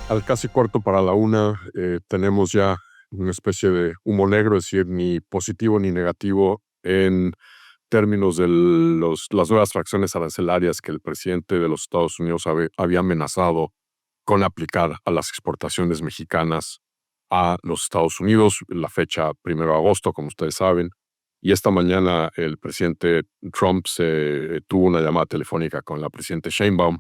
Al casi cuarto para la una, tenemos ya una especie de humo negro, es decir, ni positivo ni negativo en términos de las nuevas fracciones arancelarias que el presidente de los Estados Unidos había amenazado con aplicar a las exportaciones mexicanas a los Estados Unidos, la fecha 1 de agosto, como ustedes saben. Y esta mañana el presidente Trump tuvo una llamada telefónica con la presidenta Sheinbaum,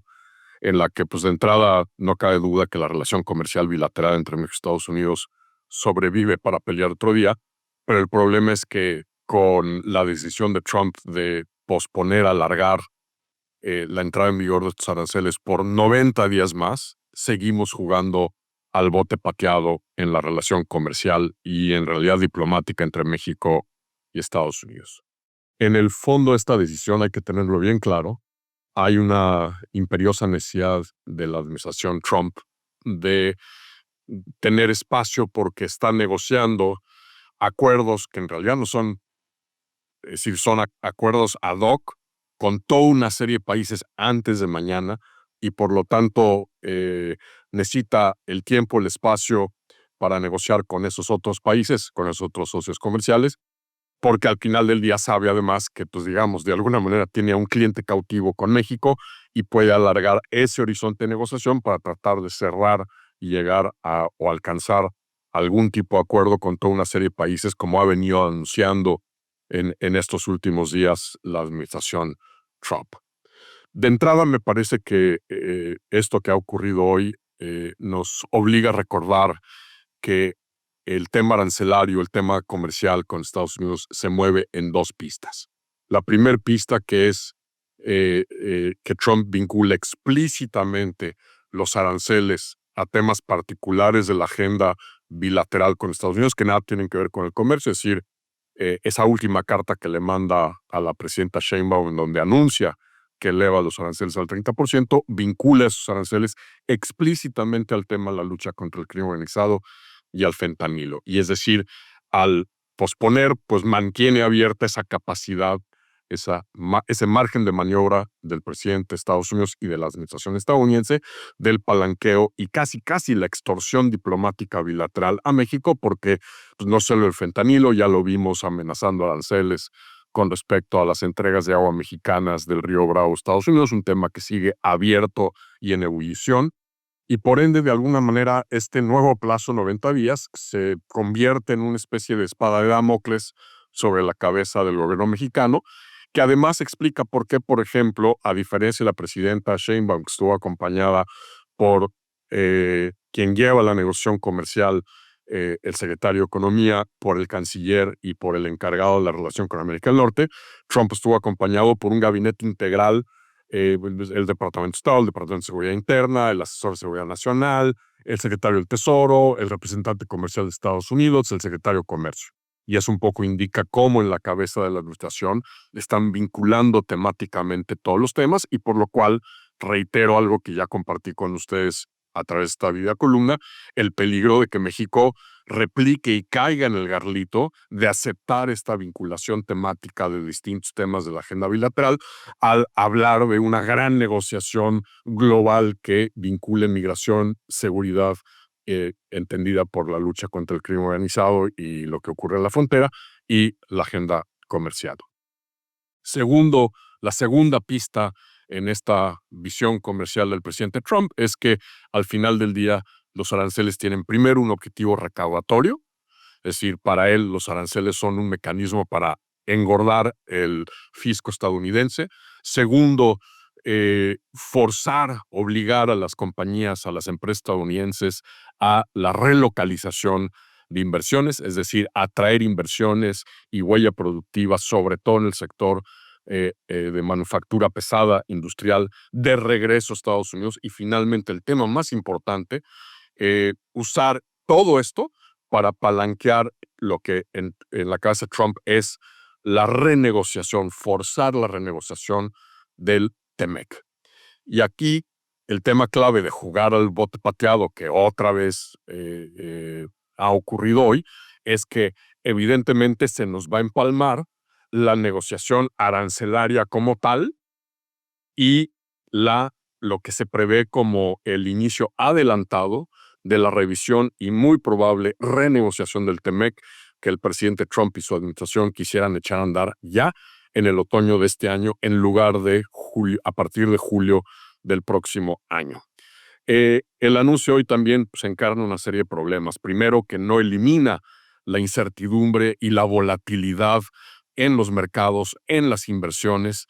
en la que, pues, de entrada, no cabe duda que la relación comercial bilateral entre México y Estados Unidos sobrevive para pelear otro día, pero el problema es que con la decisión de Trump de posponer, alargar la entrada en vigor de estos aranceles por 90 días más, seguimos jugando al bote pateado en la relación comercial y en realidad diplomática entre México y Estados Unidos. En el fondo, esta decisión hay que tenerlo bien claro. Hay una imperiosa necesidad de la administración Trump de tener espacio porque está negociando acuerdos que en realidad no son, es decir, son acuerdos ad hoc con toda una serie de países antes de mañana y por lo tanto necesita el tiempo, el espacio para negociar con esos otros países, con esos otros socios comerciales, porque al final del día sabe además que, pues, digamos, de alguna manera tiene a un cliente cautivo con México y puede alargar ese horizonte de negociación para tratar de cerrar y llegar a o alcanzar algún tipo de acuerdo con toda una serie de países, como ha venido anunciando en estos últimos días la administración Trump. De entrada, me parece que esto que ha ocurrido hoy nos obliga a recordar que el tema arancelario, el tema comercial con Estados Unidos se mueve en dos pistas. La primera pista, que es que Trump vincula explícitamente los aranceles a temas particulares de la agenda bilateral con Estados Unidos que nada tienen que ver con el comercio, es decir, esa última carta que le manda a la presidenta Sheinbaum, en donde anuncia que eleva los aranceles al 30%, vincula esos aranceles explícitamente al tema de la lucha contra el crimen organizado y al fentanilo. Y es decir, al posponer, pues mantiene abierta esa capacidad, ese margen de maniobra del presidente de Estados Unidos y de la administración estadounidense del palanqueo y casi la extorsión diplomática bilateral a México, porque, pues, no solo el fentanilo, ya lo vimos amenazando aranceles con respecto a las entregas de agua mexicanas del río Bravo a Estados Unidos, un tema que sigue abierto y en ebullición. Y por ende, de alguna manera, este nuevo plazo, 90 días, se convierte en una especie de espada de Damocles sobre la cabeza del gobierno mexicano, que además explica por qué, por ejemplo, a diferencia de la presidenta Sheinbaum, que estuvo acompañada por quien lleva la negociación comercial, el secretario de Economía, por el canciller y por el encargado de la relación con América del Norte, Trump estuvo acompañado por un gabinete integral, el Departamento de Estado, el Departamento de Seguridad Interna, el asesor de Seguridad Nacional, el secretario del Tesoro, el representante comercial de Estados Unidos, el secretario de Comercio. Y eso un poco indica cómo en la cabeza de la administración están vinculando temáticamente todos los temas y por lo cual reitero algo que ya compartí con ustedes a través de esta vida columna, el peligro de que México replique y caiga en el garlito de aceptar esta vinculación temática de distintos temas de la agenda bilateral al hablar de una gran negociación global que vincule migración, seguridad, entendida por la lucha contra el crimen organizado y lo que ocurre en la frontera, y la agenda comercial. Segundo, la segunda pista en esta visión comercial del presidente Trump es que al final del día los aranceles tienen primero un objetivo recaudatorio, es decir, para él los aranceles son un mecanismo para engordar el fisco estadounidense. Segundo, forzar, obligar a las compañías, a las empresas estadounidenses a la relocalización de inversiones, es decir, atraer inversiones y huella productiva, sobre todo en el sector de manufactura pesada, industrial, de regreso a Estados Unidos. Y finalmente, el tema más importante, usar todo esto para palanquear lo que en la casa de Trump es la renegociación, forzar la renegociación del TEMEC. Y aquí el tema clave de jugar al bote pateado, que otra vez ha ocurrido hoy, es que evidentemente se nos va a empalmar la negociación arancelaria como tal y lo que se prevé como el inicio adelantado de la revisión y muy probable renegociación del TEMEC que el presidente Trump y su administración quisieran echar a andar ya en el otoño de este año en lugar de julio, a partir de julio del próximo año. El anuncio hoy también pues, encarna una serie de problemas. Primero, que no elimina la incertidumbre y la volatilidad en los mercados, en las inversiones,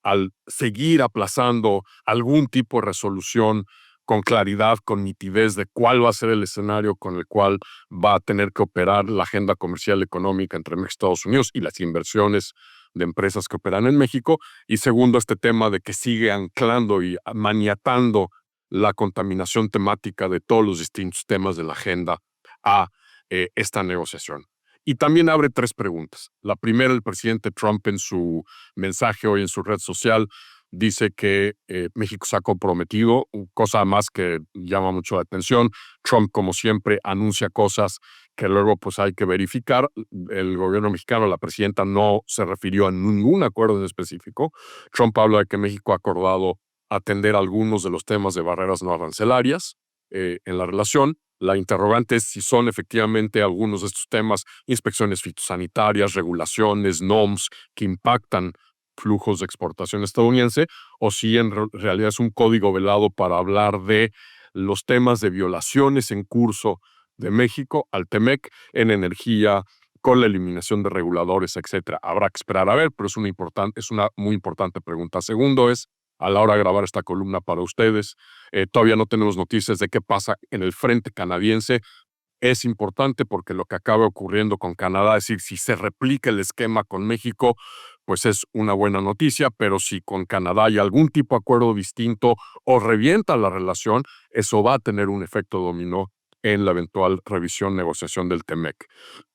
al seguir aplazando algún tipo de resolución con claridad, con nitidez de cuál va a ser el escenario con el cual va a tener que operar la agenda comercial económica entre México y Estados Unidos y las inversiones de empresas que operan en México. Y segundo, este tema de que sigue anclando y maniatando la contaminación temática de todos los distintos temas de la agenda a esta negociación. Y también abre tres preguntas. La primera, el presidente Trump en su mensaje hoy en su red social dice que México se ha comprometido, cosa más que llama mucho la atención. Trump, como siempre, anuncia cosas que luego pues hay que verificar. El gobierno mexicano, la presidenta, no se refirió a ningún acuerdo en específico. Trump habla de que México ha acordado atender algunos de los temas de barreras no arancelarias en la relación. La interrogante es si son efectivamente algunos de estos temas, inspecciones fitosanitarias, regulaciones, NOMS, que impactan flujos de exportación estadounidense, o si en realidad es un código velado para hablar de los temas de violaciones en curso de México al TEMEC en energía, con la eliminación de reguladores, etcétera. Habrá que esperar a ver, pero es una muy importante pregunta. Segundo es, a la hora de grabar esta columna para ustedes, todavía no tenemos noticias de qué pasa en el frente canadiense. Es importante porque lo que acaba ocurriendo con Canadá, es decir, si se replica el esquema con México, pues es una buena noticia, pero si con Canadá hay algún tipo de acuerdo distinto o revienta la relación, eso va a tener un efecto dominó en la eventual revisión, negociación del TEMEC.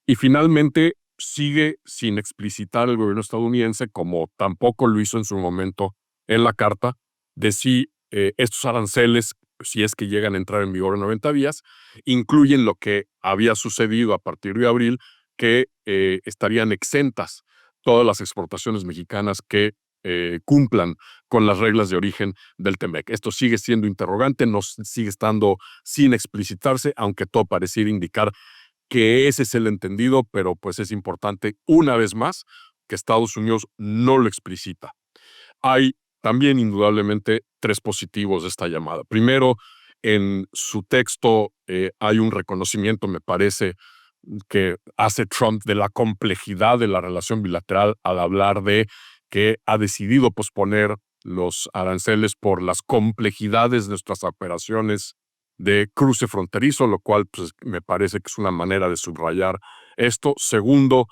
Y finalmente, sigue sin explicitar el gobierno estadounidense, como tampoco lo hizo en su momento en la carta, de si estos aranceles, si es que llegan a entrar en vigor en 90 días, incluyen lo que había sucedido a partir de abril, que estarían exentas todas las exportaciones mexicanas que cumplan con las reglas de origen del TEMEC. Esto sigue siendo interrogante, no sigue estando sin explicitarse, aunque todo pareciera indicar que ese es el entendido, pero pues es importante una vez más que Estados Unidos no lo explicita. Hay también indudablemente tres positivos de esta llamada. Primero, en su texto hay un reconocimiento, me parece, que hace Trump de la complejidad de la relación bilateral al hablar de que ha decidido posponer los aranceles por las complejidades de nuestras operaciones de cruce fronterizo, lo cual pues, me parece que es una manera de subrayar esto. Segundo,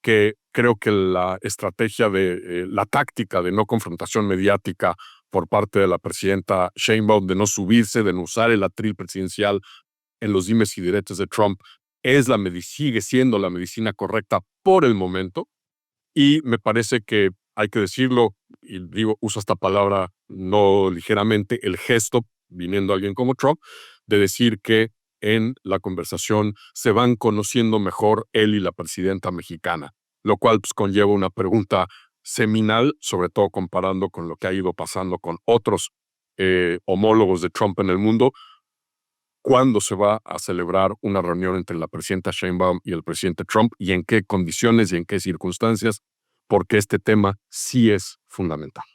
que creo que la estrategia de la táctica de no confrontación mediática por parte de la presidenta Sheinbaum, de no subirse, de no usar el atril presidencial en los dimes y diretes de Trump, sigue siendo la medicina correcta por el momento. Y me parece que hay que decirlo, y digo, uso esta palabra no ligeramente, el gesto, viniendo alguien como Trump, de decir que en la conversación se van conociendo mejor él y la presidenta mexicana, lo cual pues, conlleva una pregunta seminal, sobre todo comparando con lo que ha ido pasando con otros homólogos de Trump en el mundo. ¿Cuándo se va a celebrar una reunión entre la presidenta Sheinbaum y el presidente Trump y en qué condiciones y en qué circunstancias? Porque este tema sí es fundamental.